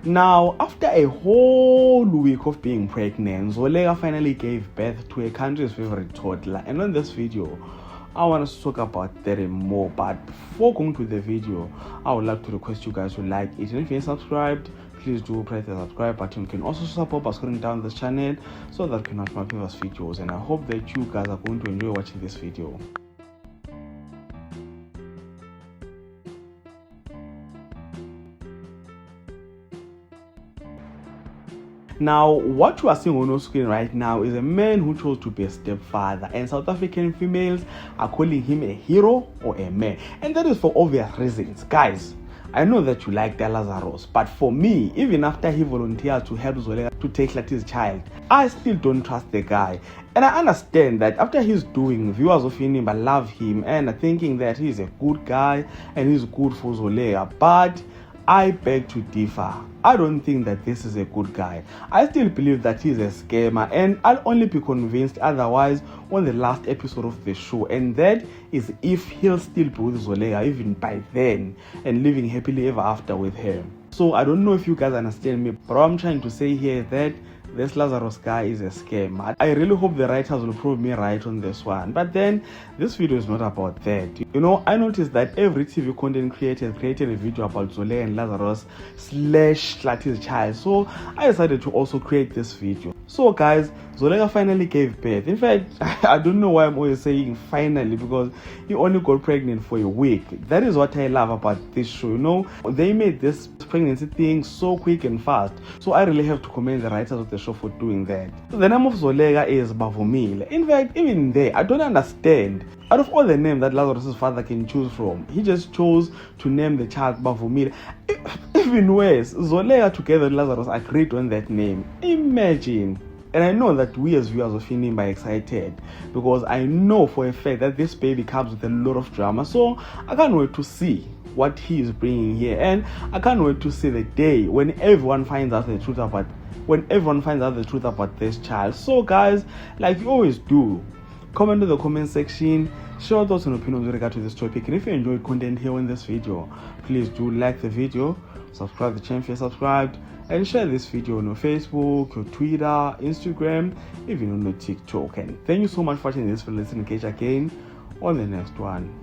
Now, after a whole week of being pregnant, Zoleka finally gave birth to a country's favorite toddler. And on this video, I want us to talk about that and more. But before going to the video, I would like to request you guys to like it. And if you're subscribed, please do press the subscribe button. You can also support by scrolling down this channel so that you can watch my previous videos. And I hope that you guys are going to enjoy watching this video. Now, what you are seeing on your screen right now is a man who chose to be a stepfather, and South African females are calling him a hero or a man, and that is for obvious reasons. Guys, I know that you like Lazarus, but for me, even after he volunteered to help Zoleka to take Lati's child, I still don't trust the guy. And I understand that after he's doing, viewers of Inimba love him and are thinking that he's a good guy and he's good for Zoleka, but I beg to differ. I don't think that this is a good guy. I still believe that he's a scammer, and I'll only be convinced otherwise on the last episode of the show, and that is if he'll still be with Zoleka even by then and living happily ever after with her. So I don't know if you guys understand me, but what I'm trying to say here is that this Lazarus guy is a scam. I really hope the writers will prove me right on this one. But then, this video is not about that. You know, I noticed that every TV content creator created a video about Zoleka and Lazarus / Lati's child. So, I decided to also create this video. So guys, Zoleka finally gave birth. In fact, I don't know why I'm always saying finally, because he only got pregnant for a week. That is what I love about this show. You know, they made this pregnancy thing so quick and fast. So I really have to commend the writers of the show for doing that. The name of Zoleka is Bavumile. In fact, even there, I don't understand. Out of all the names that Lazarus' father can choose from, he just chose to name the child Bavumile. Even worse, Zoleka together with Lazarus agreed on that name. Imagine. And I know that we as viewers of Inimba are excited, because I know for a fact that this baby comes with a lot of drama. So I can't wait to see what he is bringing here, and I can't wait to see the day when everyone finds out the truth about this child. So guys, like you always do, comment in the comment section, share your thoughts and opinions with regard to this topic. And if you enjoyed content here in this video, please do like the video, subscribe to the channel if you're subscribed, and share this video on your Facebook, your Twitter, Instagram, even on your TikTok. And thank you so much for watching this. For listening, catch again on the next one.